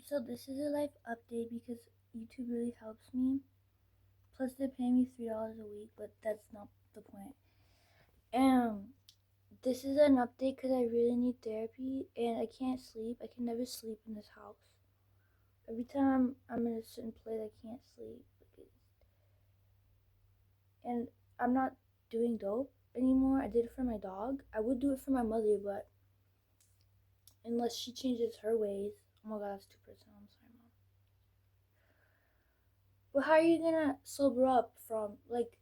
So this is a life update because YouTube really helps me. Plus they pay me $3 a week, but that's not the point. Um, this is an update because I really need therapy and I can't sleep. I can never sleep in this house. Every time I'm in a certain place, I can't sleep. And I'm not doing dope anymore. I did it for my dog. I would do it for my mother, but unless she changes her ways. Oh my god, that's too personal. I'm sorry, mom. But how are you gonna sober up from like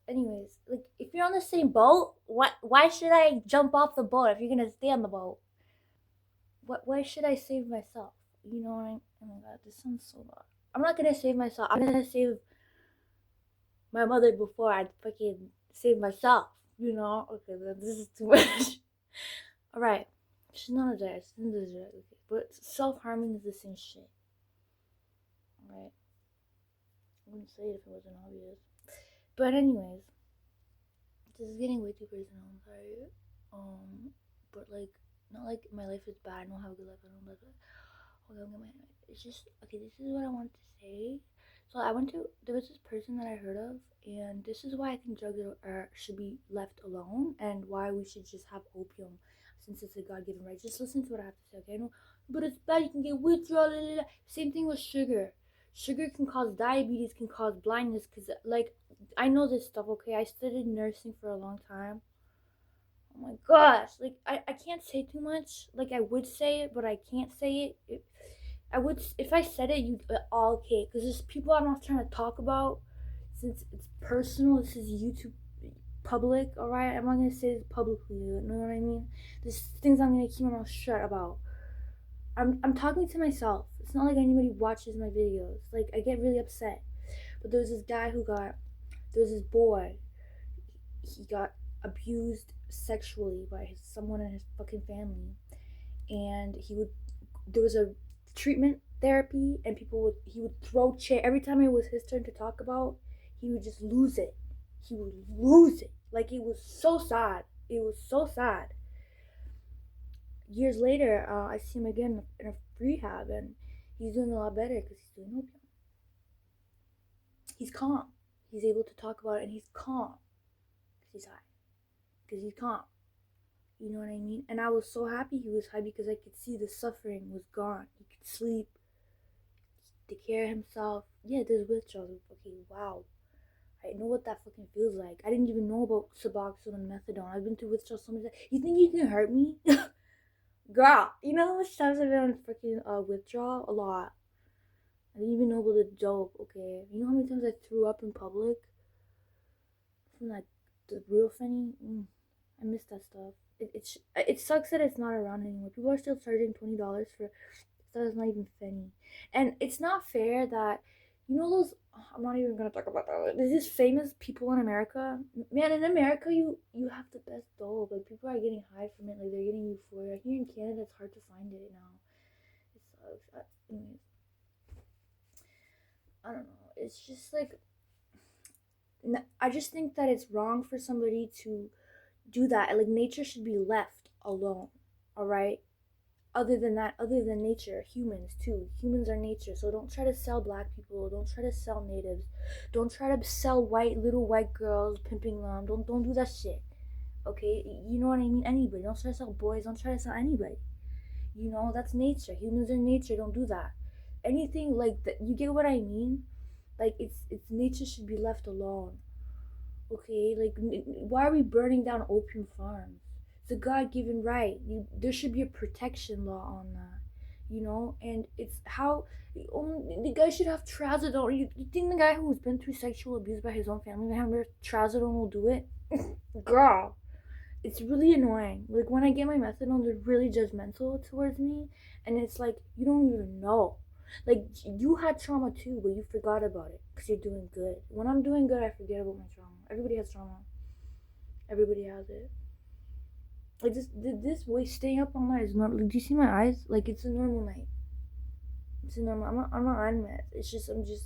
anyways, like if you're on the same boat, why should I jump off the boat if you're gonna stay on the boat? Why should I save myself? You know what I mean? Oh my god, this sounds so bad. I'm not gonna save myself. I'm gonna save my mother before I fucking save myself. You know? Okay, this is too much. Alright. She's not a diet. She's not a diet. Okay. But self harming is the same shit. Alright. I wouldn't say it if it wasn't obvious. But anyways, this is getting way too personal. I'm sorry. But like, not like my life is bad. I don't have a good life. I don't live it. Okay, okay, it's just okay. This is what I wanted to say. So I went to there was this person that I heard of, and this is why I think drugs should be left alone, and why we should just have opium, since it's a God-given right. Just listen to what I have to say, okay? I know, but it's bad. You can get withdrawal. Blah, blah, blah. Same thing with sugar. Sugar can cause diabetes, can cause blindness. Cause like I know this stuff, okay? I studied nursing for a long time. Oh my gosh, like I can't say too much. Like I would say it, but I can't say it. I would if I said it, you'd all okay. Because there's people I'm not trying to talk about, since it's personal. This is YouTube public, all right. I'm not gonna say this publicly. You know what I mean? There's things I'm gonna keep my mouth shut about. I'm talking to myself. It's not like anybody watches my videos. Like I get really upset. But there was this guy who got. There was this boy. He got abused sexually by someone in his fucking family, and he would. There was a treatment therapy, and he would throw chair every time it was his turn to talk about. He would just lose it. He would lose it. Like it was so sad. It was so sad. Years later, I see him again in a rehab, and he's doing a lot better because he's doing opium. He's calm. He's able to talk about it, and he's calm because he's high. Because he's calm. You know what I mean? And I was so happy he was high because I could see the suffering was gone. He could sleep, take care of himself. Yeah, there's withdrawals. Okay, wow. I know what that fucking feels like. I didn't even know about Suboxone and Methadone. I've been through withdrawals so many times. You think you can hurt me? Girl, you know how much times I've been on freaking withdrawal? A lot. I didn't even know about the dope, okay? You know how many times I threw up in public? From like the real funny? I miss that stuff. It sucks that it's not around anymore. People are still charging $20 for stuff that's not even funny, and it's not fair that those. I'm not even gonna talk about that. There's these famous people in America. Man, in America, you have the best dope. Like people are getting high from it. Like they're getting euphoria. Here in Canada, it's hard to find it now. It sucks. Anyways, I don't know. It's just like I just think that it's wrong for somebody to do that. Like nature should be left alone. All right. Other than nature, humans too. Humans are nature. So don't try to sell black people. Don't try to sell natives. Don't try to sell little white girls, pimping them. Don't do that shit. Okay, you know what I mean. Anybody. Don't try to sell boys. Don't try to sell anybody. That's nature. Humans are nature. Don't do that. Anything like that. You get what I mean? Like it's nature should be left alone. Okay, like why are we burning down opium farms? It's a God-given right. There should be a protection law on that, and it's how the guy should have trazodone. You think the guy who's been through sexual abuse by his own family member, trazodone will do it? Girl, it's really annoying. Like when I get my methadone, they're really judgmental towards me, and it's like you don't even know. Like you had trauma too, but you forgot about it because you're doing good. When I'm doing good, I forget about my trauma. Everybody has trauma. Everybody has it. Like this way, staying up all night is normal. Like, do you see my eyes? Like it's a normal night. It's a normal. I'm not on meds. It's just I'm just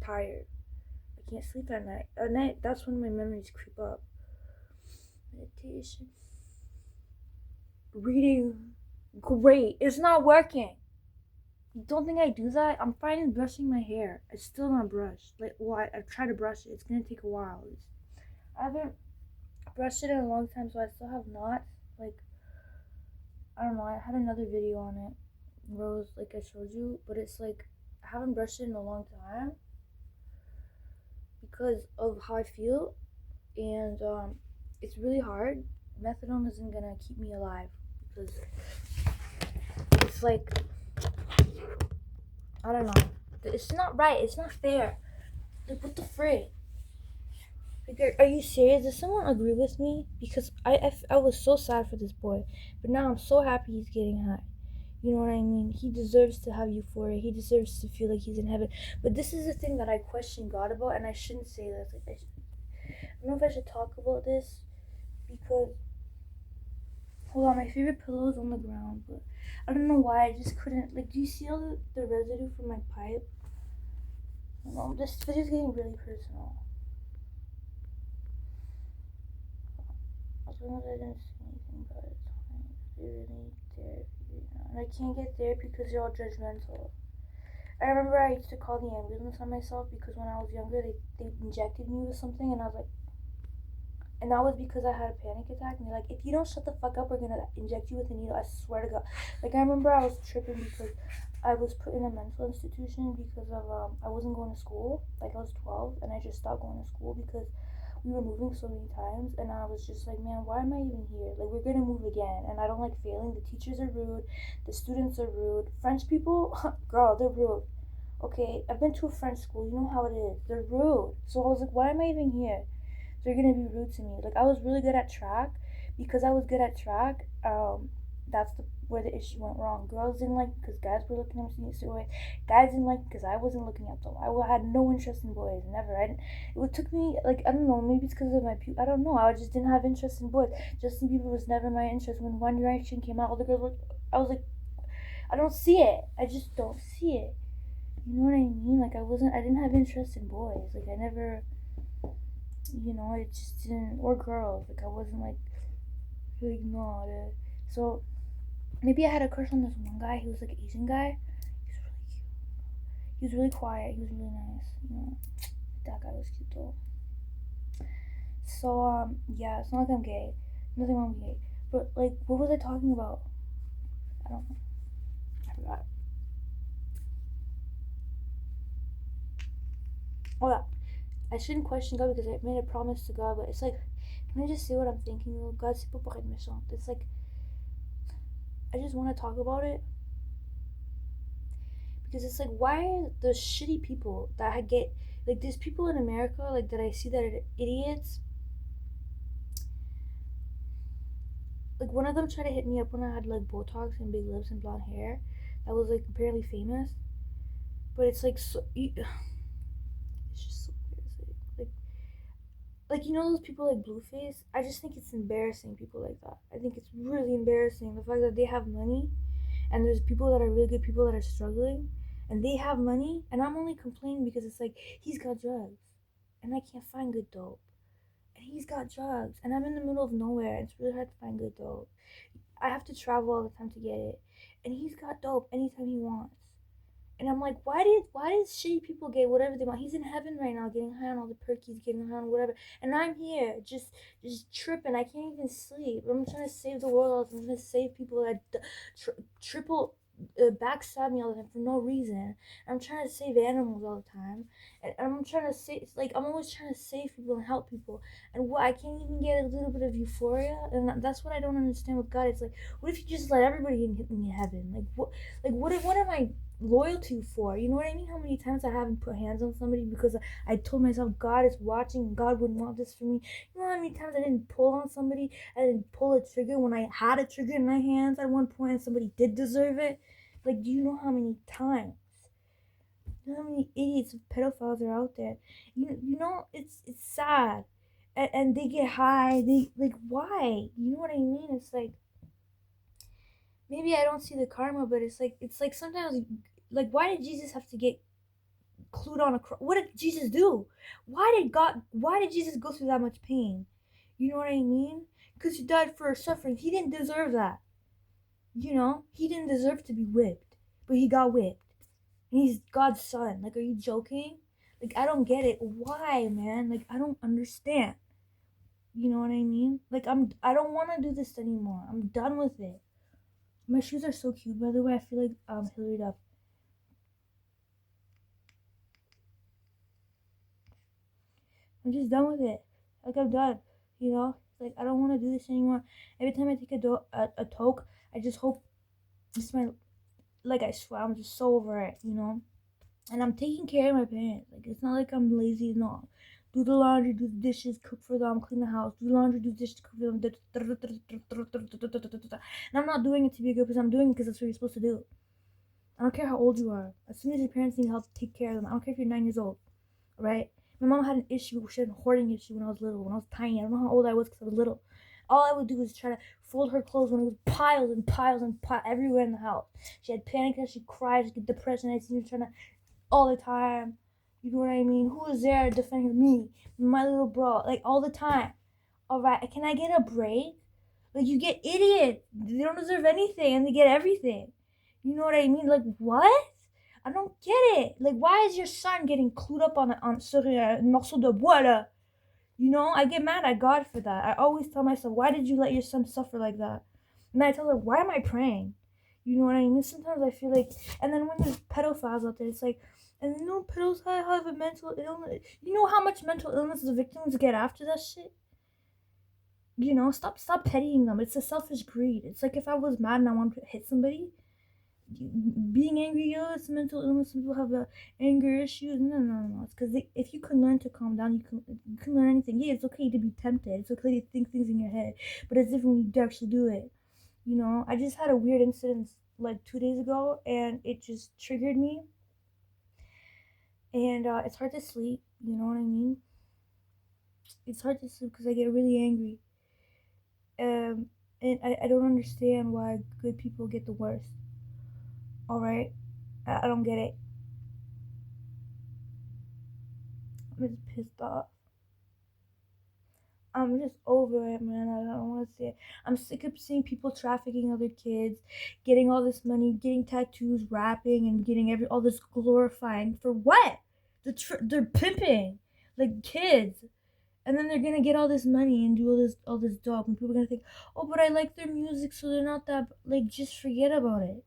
tired. I can't sleep at night. At night, that's when my memories creep up. Meditation, reading. Great. It's not working. You don't think I do that? I'm fine brushing my hair. It's still not brushed. Like, well, I've tried to brush it. It's gonna take a while. I haven't brushed it in a long time, so I still have knots. Like, I don't know. I had another video on it, Rose, like I showed you, but it's like I haven't brushed it in a long time because of how I feel, and it's really hard. Methadone isn't gonna keep me alive because it's like, I don't know. It's not right. It's not fair. Like, what the frick? Like, are you serious? Does someone agree with me? Because I was so sad for this boy, but now I'm so happy he's getting high. You know what I mean? He deserves to have euphoria. He deserves to feel like he's in heaven. But this is the thing that I question God about, and I shouldn't say this. Like, I don't know if I should talk about this because, hold on, my favorite pillow is on the ground, but I don't know why. I just couldn't. Like, do you see all the residue from my pipe? I don't know. This video's getting really personal. As long as I didn't see anything, but it's fine. They really therapy, and I can't get therapy because they're all judgmental. I remember I used to call the ambulance on myself because when I was younger, they injected me with something, and I was like, and that was because I had a panic attack. And they're like, if you don't shut the fuck up, we're gonna inject you with a needle. I swear to God. Like, I remember I was tripping because I was put in a mental institution because of I wasn't going to school. Like, I was 12, and I just stopped going to school because we were moving so many times, and I was just like, man, why am I even here? Like, we're gonna move again, and I don't like failing. The teachers are rude, the students are rude. French people, girl, they're rude. Okay, I've been to a French school. You know how it is. They're rude. So I was like, why am I even here? They're gonna be rude to me. Like, I was really good at track. Because I was good at track, that's where the issue went wrong. Girls didn't like because guys were looking at me a certain way. Guys didn't like because I wasn't looking at them. I had no interest in boys, never. It took me, like, I don't know, maybe it's because of my I don't know. I just didn't have interest in boys. Justin Bieber was never my interest. When One Direction came out, all the girls were. I was like, I don't see it. I just don't see it. You know what I mean? Like, I didn't have interest in boys. Like, I never, it just didn't, or girls. Like, I wasn't like, no. So maybe I had a crush on this one guy. He was like an Asian guy. He was really cute. He was really quiet. He was really nice. That guy was cute though. So yeah, it's not like I'm gay. Nothing wrong with gay. But like, what was I talking about? I don't know. I forgot. Oh yeah, I shouldn't question God because I made a promise to God. But it's like, can I just say what I'm thinking? God, c'est pas pour être méchant. It's like, I just want to talk about it because it's like, why are the shitty people that I get, like, there's people in America like that I see that are idiots. Like, one of them tried to hit me up when I had like Botox and big lips and blonde hair. That was like apparently famous, but it's like so. It's just so embarrassing. Like, those people like Blueface. I just think it's embarrassing. People like that. I think it's really embarrassing the fact that they have money, and there's people that are really good people that are struggling, and they have money, and I'm only complaining because it's like he's got drugs, and I can't find good dope, and he's got drugs, and I'm in the middle of nowhere. And it's really hard to find good dope. I have to travel all the time to get it, and he's got dope anytime he wants. And I'm like, why does shitty people get whatever they want? He's in heaven right now, getting high on all the perkies, getting high on whatever, and I'm here just tripping. I can't even sleep. I'm trying to save the world. I'm trying to save people that triple backstab me all the time for no reason. I'm trying to save animals all the time, and I'm trying to save. Like, I'm always trying to save people and help people, and what, I can't even get a little bit of euphoria, and that's what I don't understand with God. It's like, what if you just let everybody in heaven? Like, what? Like, what am I loyal to for? You know what I mean? How many times I haven't put hands on somebody because I told myself God is watching and God wouldn't want this for me. You know how many times I didn't pull on somebody? I didn't pull a trigger when I had a trigger in my hands at one point and somebody did deserve it. Like, do you know how many times? You know how many idiots of pedophiles are out there? It's sad. And they get high. They, like, why? You know what I mean? It's like, maybe I don't see the karma, but it's like sometimes, like, why did Jesus have to get clued on a cross? What did Jesus do? Why did Jesus go through that much pain? You know what I mean? Because he died for our suffering. He didn't deserve that. You know, he didn't deserve to be whipped, but he got whipped. And he's God's son. Like, are you joking? Like, I don't get it. Why, man? Like, I don't understand. You know what I mean? Like, I don't want to do this anymore. I'm done with it. My shoes are so cute, by the way. I feel like Hillary Duff. I'm just done with it. Like, I'm done. You know? Like, I don't want to do this anymore. Every time I take a toke, I just hope this my, like, I swear, I'm just so over it, you know? And I'm taking care of my parents. Like, it's not like I'm lazy. No, do the laundry, do the dishes, cook for them, clean the house, do the laundry, do the dishes, cook for them. And I'm not doing it to be a good person. I'm doing it because that's what you're supposed to do. I don't care how old you are. As soon as your parents need help, take care of them. I don't care if you're 9 years old, right? My mom had an issue. She had a hoarding issue when I was little. When I was tiny, I don't know how old I was because I was little. All I would do was try to fold her clothes when it was piles and piles and piles everywhere in the house. She had panic attacks. She cried. She get depressed, and I seen her trying to all the time. You know what I mean? Who is there defending me? My little bro. Like, all the time. Alright, can I get a break? Like, you get idiots. They don't deserve anything and they get everything. You know what I mean? Like, what? I don't get it. Like, why is your son getting clued up on sur un morceau de bois, là? You know, I get mad at God for that. I always tell myself, why did you let your son suffer like that? And I tell her, why am I praying? You know what I mean? Sometimes I feel like, and then when there's pedophiles out there, it's like, and you know, pedophiles have a mental illness. You know how much mental illness the victims get after that shit? You know, stop pitying them. It's a selfish greed. It's like if I was mad and I wanted to hit somebody, being angry, it's mental illness. Some people have anger issues. No. It's because if you can learn to calm down, you can learn anything. Yeah, it's okay to be tempted. It's okay to think things in your head, but it's different when you actually do it. You know, I just had a weird incident like 2 days ago, and it just triggered me, and it's hard to sleep. You know what I mean? It's hard to sleep because I get really angry. Um, and I don't understand why good people get the worst. All right, I don't get it. I'm just pissed off. I'm just over it, man. I don't want to say it. I'm sick of seeing people trafficking other kids, getting all this money, getting tattoos, rapping, and getting all this glorifying for what? They're pimping like kids, and then they're gonna get all this money and do all this dope, and people are gonna think, oh, but I like their music, so they're not that like. Just forget about it.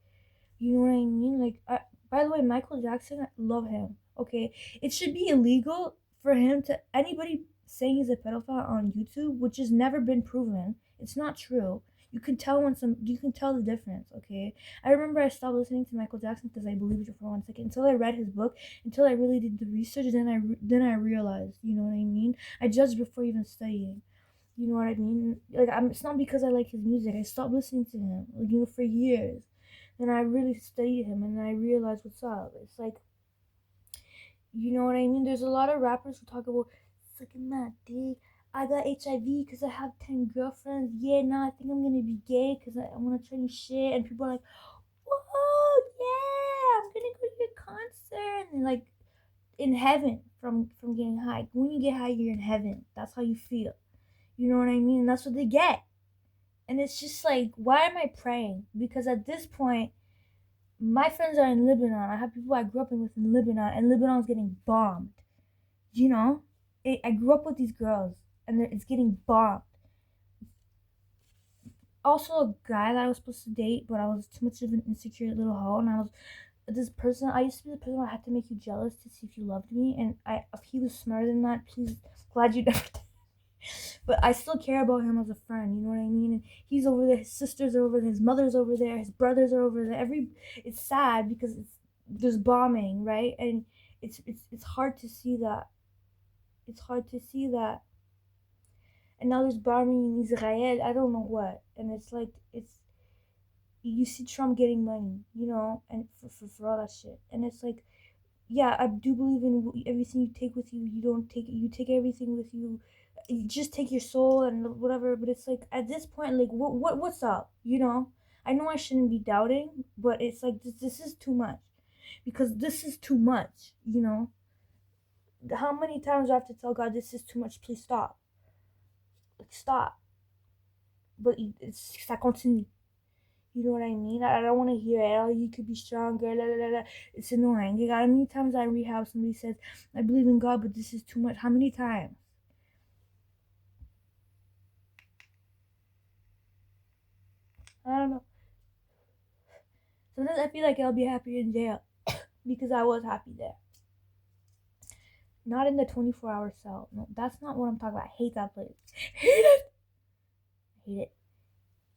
You know what I mean? Like, by the way, Michael Jackson, I love him. Okay, it should be illegal for him to anybody saying he's a pedophile on YouTube, which has never been proven. It's not true. You can tell the difference. Okay, I remember I stopped listening to Michael Jackson because I believed it for 1 second until I read his book, until I really did the research. Then I realized. You know what I mean? I judged before even studying. You know what I mean? Like, it's not because I like his music. I stopped listening to him, like, for years. Then I really studied him, and then I realized what's up. It's like, you know what I mean? There's a lot of rappers who talk about sucking my dick. I got HIV because I have 10 girlfriends. Yeah, now I think I'm gonna be gay because I want to try new shit. And people are like, whoa, yeah, I'm gonna go to your concert. And like, in heaven from getting high. When you get high, you're in heaven. That's how you feel. You know what I mean? And that's what they get. And it's just like, why am I praying? Because at this point, my friends are in Lebanon. I have people I grew up with in Lebanon, and Lebanon's getting bombed. You know, I grew up with these girls, and it's getting bombed. Also, a guy that I was supposed to date, but I was too much of an insecure little hoe, and I was this person. I used to be the person I had to make you jealous to see if you loved me, and if he was smarter than that, please, glad you never did. But I still care about him as a friend. You know what I mean? And he's over there. His sisters are over there. His mother's over there. His brothers are over there. It's sad because there's bombing, right? And it's hard to see that. It's hard to see that. And now there's bombing in Israel. I don't know what. And it's like you see Trump getting money, you know, and for all that shit. And it's like, yeah, I do believe in everything you take with you. You don't take it. You take everything with you. You just take your soul and whatever. But it's like at this point, like what's up? You know, I know I shouldn't be doubting, but it's like this is too much, because this is too much. You know, how many times do I have to tell God this is too much? Please stop. Like, stop. But ça continue. You know what I mean? I don't want to hear it. Oh, you could be stronger. La, la, la, la. It's annoying. You got how many times I read how somebody says, I believe in God, but this is too much. How many times? I don't know. Sometimes I feel like I'll be happier in jail because I was happy there. Not in the 24-hour cell. No, that's not what I'm talking about. I hate that place. Hate it. Hate it.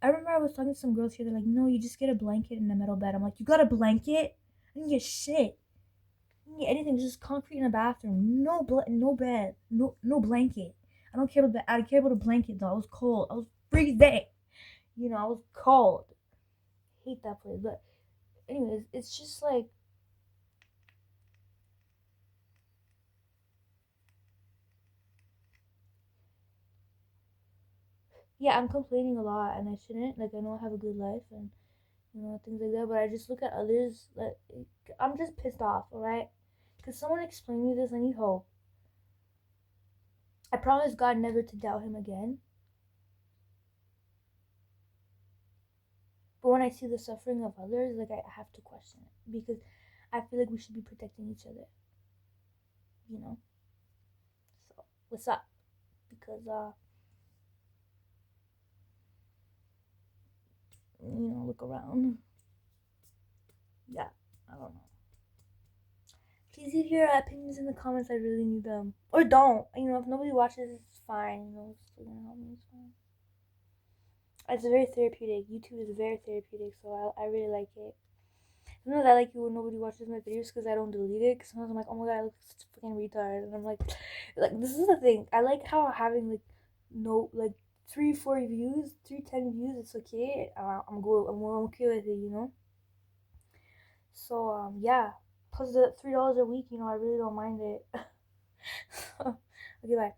I remember I was talking to some girls here. They're like, no, you just get a blanket in the metal bed. I'm like, you got a blanket? I didn't get shit. I didn't get anything. Just concrete in a bathroom. No bed. No blanket. I don't care about the. I care about a blanket though. I was cold. I was freezing. You know, I was cold. Hate that place. But anyways, it's just like, yeah, I'm complaining a lot, and I shouldn't. Like, I know I have a good life, and things like that. But I just look at others. Like, I'm just pissed off. All right, could someone explain me this? I need hope. I promise God never to doubt Him again. But when I see the suffering of others, like, I have to question it because I feel like we should be protecting each other. You know. So what's up? Because look around. Yeah, I don't know. Please leave your opinions in the comments. I really need them. Or don't. If nobody watches, it's fine. It's still gonna help me. It's fine. It's very therapeutic. YouTube is very therapeutic, so I really like it. Sometimes I like it when nobody watches my videos because I don't delete it. Because sometimes I'm like, oh my god, I look such a fucking retard, and I'm like this is the thing. I like how having like no like 3, 4 views, 3, 10 views. It's okay. I'm good. I'm okay with it. So yeah. Plus the $3 a week. I really don't mind it. Okay, bye.